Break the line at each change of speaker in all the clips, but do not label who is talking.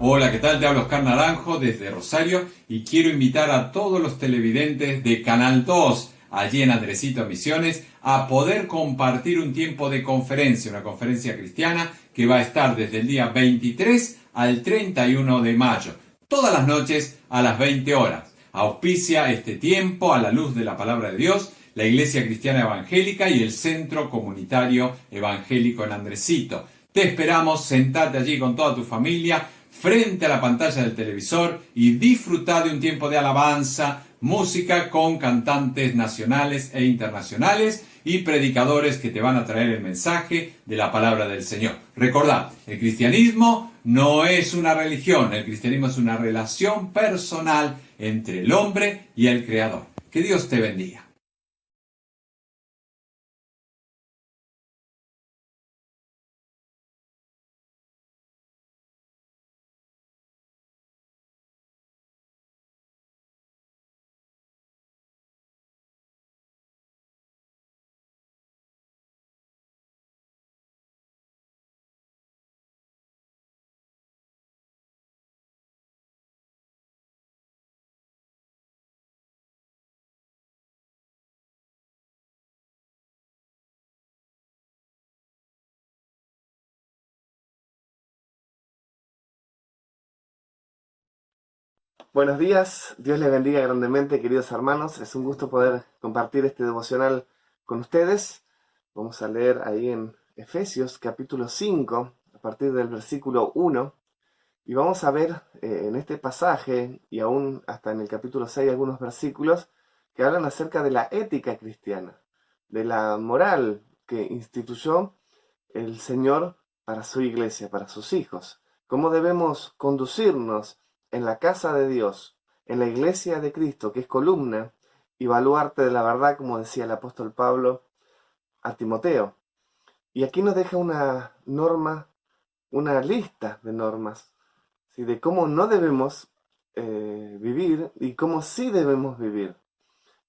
Hola, ¿qué tal? Te habla Oscar Naranjo desde Rosario y quiero invitar a todos los televidentes de Canal 2, allí en Andresito Misiones, a poder compartir un tiempo de conferencia, una conferencia cristiana que va a estar desde el día 23 al 31 de mayo, todas las noches a las 20 horas. Auspicia este tiempo a la luz de la palabra de Dios, la Iglesia Cristiana Evangélica y el Centro Comunitario Evangélico en Andresito. Te esperamos, sentate allí con toda tu familia, frente a la pantalla del televisor y disfrutar de un tiempo de alabanza, música con cantantes nacionales e internacionales y predicadores que te van a traer el mensaje de la palabra del Señor. Recordad, el cristianismo no es una religión, el cristianismo es una relación personal entre el hombre y el Creador. Que Dios te bendiga.
Buenos días, Dios les bendiga grandemente, queridos hermanos. Es un gusto poder compartir este devocional con ustedes. Vamos a leer ahí en Efesios capítulo 5, a partir del versículo 1. Y vamos a ver en este pasaje, y aún hasta en el capítulo 6, algunos versículos que hablan acerca de la ética cristiana, de la moral que instituyó el Señor para su iglesia, para sus hijos. Cómo debemos conducirnos en la casa de Dios, en la iglesia de Cristo, que es columna y baluarte de la verdad, como decía el apóstol Pablo a Timoteo. Y aquí nos deja una norma, una lista de normas, ¿sí?, de cómo no debemos vivir y cómo sí debemos vivir.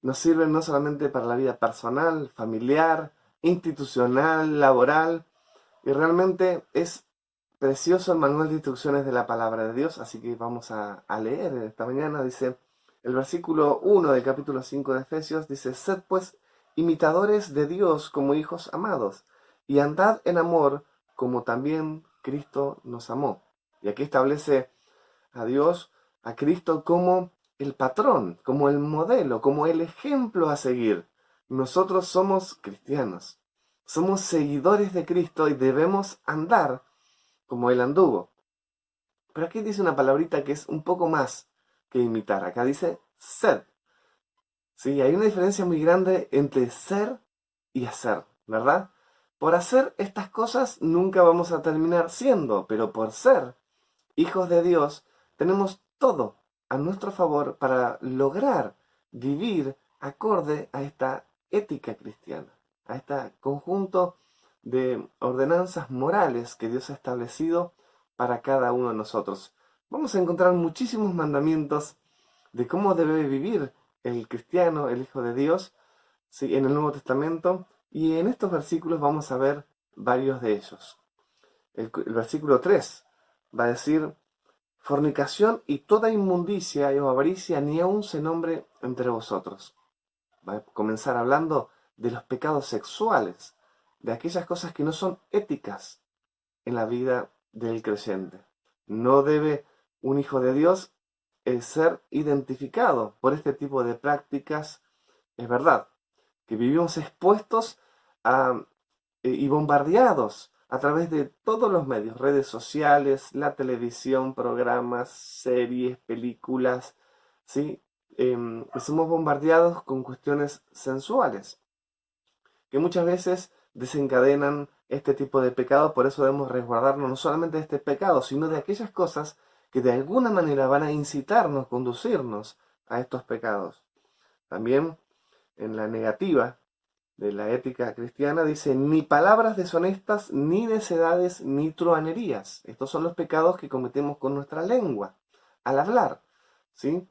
Nos sirven no solamente para la vida personal, familiar, institucional, laboral, y realmente es precioso el manual de instrucciones de la palabra de Dios, así que vamos a leer esta mañana. Dice el versículo 1 del capítulo 5 de Efesios, dice: Sed pues imitadores de Dios como hijos amados, y andad en amor como también Cristo nos amó. Y aquí establece a Dios, a Cristo, como el patrón, como el modelo, como el ejemplo a seguir. Nosotros somos cristianos, somos seguidores de Cristo y debemos andar como Él anduvo. Pero aquí dice una palabrita que es un poco más que imitar. Acá dice ser. Sí, hay una diferencia muy grande entre ser y hacer, ¿verdad? Por hacer estas cosas nunca vamos a terminar siendo, pero por ser hijos de Dios tenemos todo a nuestro favor para lograr vivir acorde a esta ética cristiana, a este conjunto de ordenanzas morales que Dios ha establecido para cada uno de nosotros. Vamos a encontrar muchísimos mandamientos de cómo debe vivir el cristiano, el Hijo de Dios, ¿sí?, en el Nuevo Testamento, y en estos versículos vamos a ver varios de ellos. El versículo 3 va a decir: fornicación y toda inmundicia o avaricia ni aun se nombre entre vosotros. Va a comenzar hablando de los pecados sexuales, de aquellas cosas que no son éticas en la vida del creyente. No debe un hijo de Dios ser identificado por este tipo de prácticas. Es verdad que vivimos expuestos y bombardeados a través de todos los medios, redes sociales, la televisión, programas, series, películas, ¿sí? Somos bombardeados con cuestiones sensuales. que muchas veces desencadenan este tipo de pecado. Por eso debemos resguardarnos no solamente de este pecado, sino de aquellas cosas que de alguna manera van a incitarnos, conducirnos a estos pecados. También en la negativa de la ética cristiana dice: ni palabras deshonestas, ni necedades, ni truhanerías. Estos son los pecados que cometemos con nuestra lengua al hablar, ¿sí?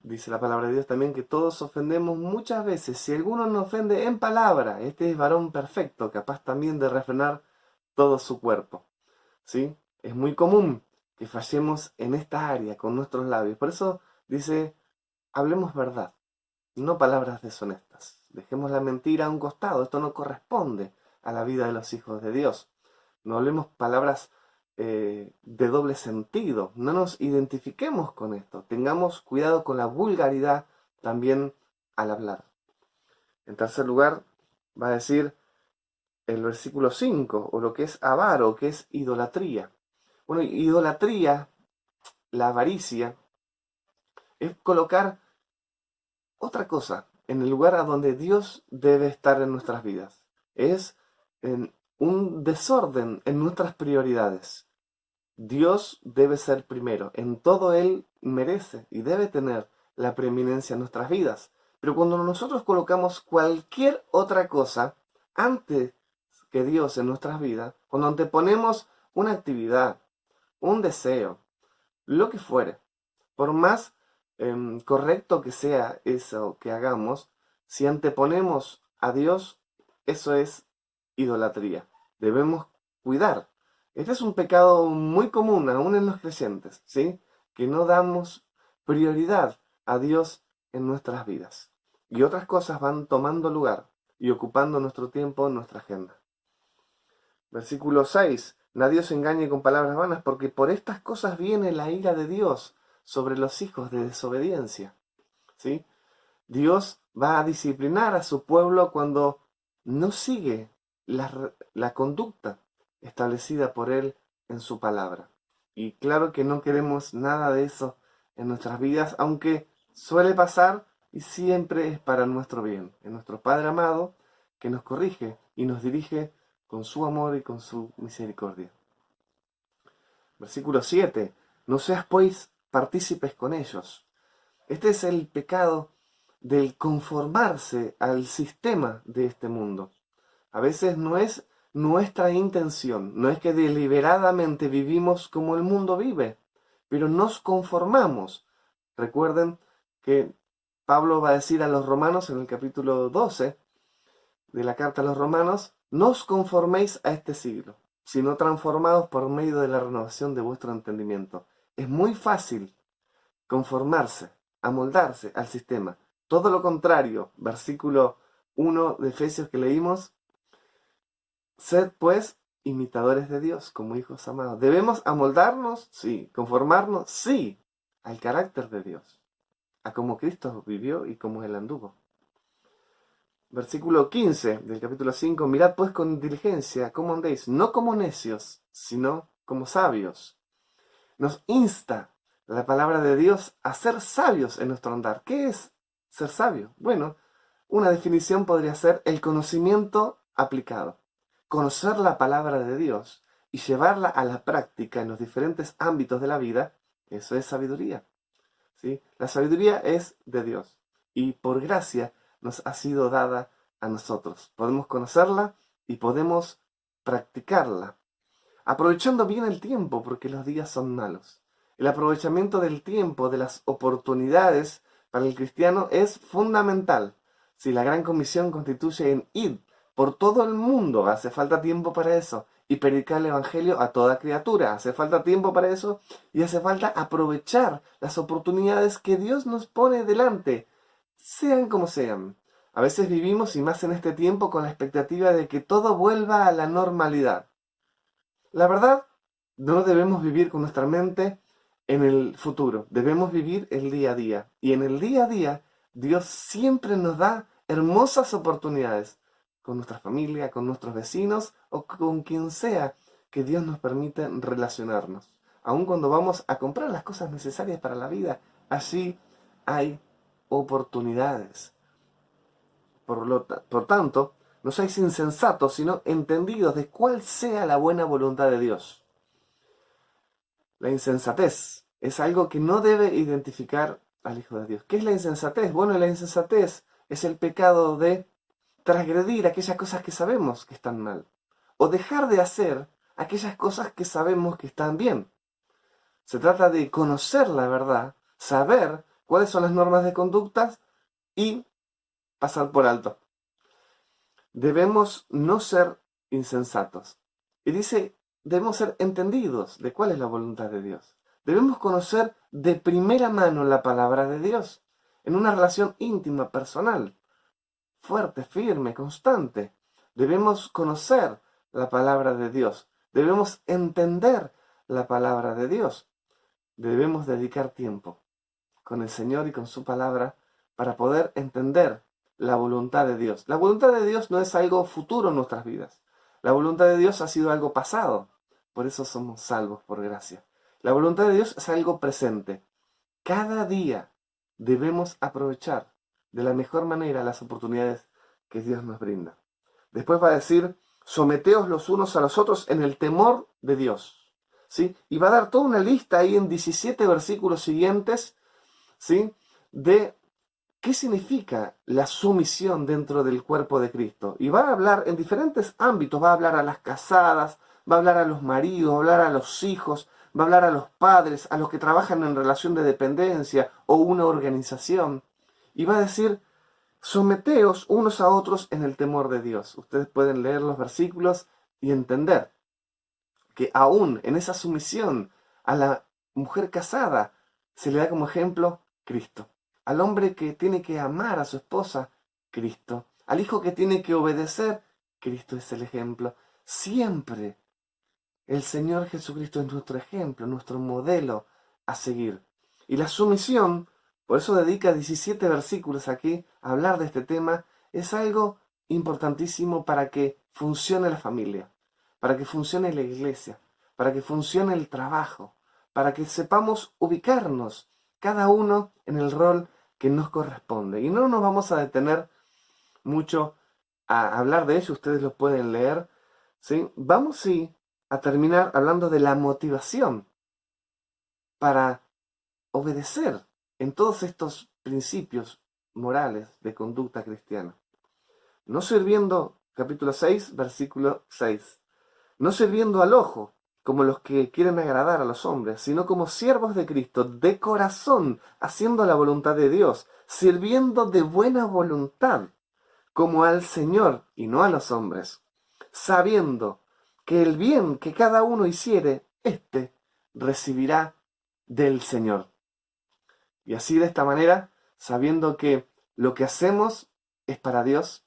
Dice la palabra de Dios también que todos ofendemos muchas veces. Si alguno nos ofende en palabra, este es varón perfecto, capaz también de refrenar todo su cuerpo, ¿sí? Es muy común que fallemos en esta área con nuestros labios. Por eso dice: hablemos verdad, no palabras deshonestas. Dejemos la mentira a un costado. Esto no corresponde a la vida de los hijos de Dios. No hablemos palabras de doble sentido. No nos identifiquemos con esto. Tengamos cuidado con la vulgaridad también al hablar. En tercer lugar, va a decir el versículo 5, o lo que es avaro, que es idolatría. Bueno, idolatría, la avaricia, es colocar otra cosa en el lugar a donde Dios debe estar en nuestras vidas. Es en un desorden en nuestras prioridades. Dios debe ser primero. En todo Él merece y debe tener la preeminencia en nuestras vidas. Pero cuando nosotros colocamos cualquier otra cosa antes que Dios en nuestras vidas, cuando anteponemos una actividad, un deseo, lo que fuere, por más correcto que sea eso que hagamos, si anteponemos a Dios, eso es idolatría. Debemos cuidar. Este es un pecado muy común aún en los creyentes, ¿sí? Que no damos prioridad a Dios en nuestras vidas. Y otras cosas van tomando lugar y ocupando nuestro tiempo en nuestra agenda. Versículo 6. Nadie os engañe con palabras vanas, porque por estas cosas viene la ira de Dios sobre los hijos de desobediencia, ¿sí? Dios va a disciplinar a su pueblo cuando no sigue la conducta establecida por Él en su palabra. Y claro que no queremos nada de eso en nuestras vidas, aunque suele pasar y siempre es para nuestro bien. Es nuestro Padre amado que nos corrige y nos dirige con su amor y con su misericordia. Versículo 7. No seas pues partícipes con ellos. Este es el pecado del conformarse al sistema de este mundo. A veces no es nuestra intención, no es que deliberadamente vivimos como el mundo vive, pero nos conformamos. Recuerden que Pablo va a decir a los romanos en el capítulo 12 de la carta a los romanos: no os conforméis a este siglo, sino transformados por medio de la renovación de vuestro entendimiento. Es muy fácil conformarse, amoldarse al sistema. Todo lo contrario, versículo 1 de Efesios que leímos: sed pues imitadores de Dios como hijos amados. ¿Debemos amoldarnos? Sí. ¿Conformarnos? Sí. Al carácter de Dios, a cómo Cristo vivió y cómo Él anduvo. Versículo 15 del capítulo 5. Mirad pues con diligencia cómo andéis, no como necios, sino como sabios. Nos insta la palabra de Dios a ser sabios en nuestro andar. ¿Qué es ser sabio? Bueno, una definición podría ser el conocimiento aplicado. Conocer la palabra de Dios y llevarla a la práctica en los diferentes ámbitos de la vida, eso es sabiduría, ¿sí? La sabiduría es de Dios y por gracia nos ha sido dada a nosotros. Podemos conocerla y podemos practicarla, aprovechando bien el tiempo, porque los días son malos. El aprovechamiento del tiempo, de las oportunidades para el cristiano es fundamental. Si la gran comisión constituye en id por todo el mundo, hace falta tiempo para eso. Y predicar el evangelio a toda criatura, hace falta tiempo para eso. Y hace falta aprovechar las oportunidades que Dios nos pone delante, sean como sean. A veces vivimos, y más en este tiempo, con la expectativa de que todo vuelva a la normalidad. La verdad, no debemos vivir con nuestra mente en el futuro, debemos vivir el día a día. Y en el día a día, Dios siempre nos da hermosas oportunidades con nuestra familia, con nuestros vecinos o con quien sea que Dios nos permite relacionarnos. Aun cuando vamos a comprar las cosas necesarias para la vida, allí hay oportunidades. Por tanto, No seáis insensatos, sino entendidos de cuál sea la buena voluntad de Dios. La insensatez es algo que no debe identificar al Hijo de Dios. ¿Qué es la insensatez? Bueno, la insensatez es el pecado de transgredir aquellas cosas que sabemos que están mal, o dejar de hacer aquellas cosas que sabemos que están bien. Se trata de conocer la verdad, saber cuáles son las normas de conducta y pasar por alto. Debemos no ser insensatos. Y dice, debemos ser entendidos de cuál es la voluntad de Dios. Debemos conocer de primera mano la palabra de Dios, en una relación íntima, personal, fuerte, firme, constante. Debemos conocer la palabra de Dios. Debemos entender la palabra de Dios. Debemos dedicar tiempo con el Señor y con su palabra para poder entender la voluntad de Dios. La voluntad de Dios no es algo futuro en nuestras vidas. La voluntad de Dios ha sido algo pasado. Por eso somos salvos por gracia. La voluntad de Dios es algo presente. Cada día debemos aprovechar de la mejor manera las oportunidades que Dios nos brinda. Después va a decir, someteos los unos a los otros en el temor de Dios. ¿Sí? Y va a dar toda una lista ahí en 17 versículos siguientes, ¿sí?, de qué significa la sumisión dentro del cuerpo de Cristo. Y va a hablar en diferentes ámbitos, va a hablar a las casadas, va a hablar a los maridos, va a hablar a los hijos, va a hablar a los padres, a los que trabajan en relación de dependencia o una organización. Y va a decir, someteos unos a otros en el temor de Dios. Ustedes pueden leer los versículos y entender que aún en esa sumisión a la mujer casada se le da como ejemplo Cristo. Al hombre que tiene que amar a su esposa, Cristo. Al hijo que tiene que obedecer, Cristo es el ejemplo. Siempre el Señor Jesucristo es nuestro ejemplo, nuestro modelo a seguir. Y la sumisión, por eso dedica 17 versículos aquí a hablar de este tema, es algo importantísimo para que funcione la familia, para que funcione la iglesia, para que funcione el trabajo, para que sepamos ubicarnos cada uno en el rol que nos corresponde. Y no nos vamos a detener mucho a hablar de ello, ustedes lo pueden leer, ¿sí? Vamos sí a terminar hablando de la motivación para obedecer en todos estos principios morales de conducta cristiana. No sirviendo, capítulo 6, versículo 6, no sirviendo al ojo, como los que quieren agradar a los hombres, sino como siervos de Cristo, de corazón, haciendo la voluntad de Dios, sirviendo de buena voluntad, como al Señor y no a los hombres, sabiendo que el bien que cada uno hiciere, éste recibirá del Señor. Y así de esta manera, sabiendo que lo que hacemos es para Dios,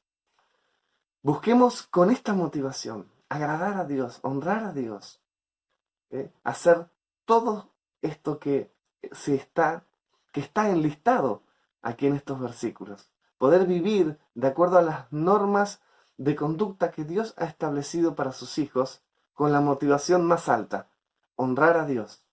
busquemos con esta motivación agradar a Dios, honrar a Dios, hacer todo esto que está enlistado aquí en estos versículos. Poder vivir de acuerdo a las normas de conducta que Dios ha establecido para sus hijos con la motivación más alta: honrar a Dios,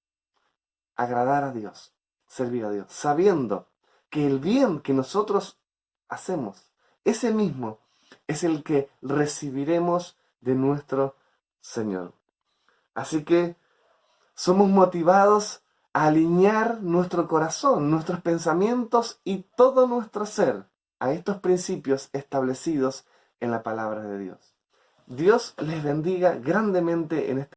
agradar a Dios, servir a Dios, sabiendo que el bien que nosotros hacemos, ese mismo es el que recibiremos de nuestro Señor. Así que somos motivados a alinear nuestro corazón, nuestros pensamientos y todo nuestro ser a estos principios establecidos en la palabra de Dios. Dios les bendiga grandemente en este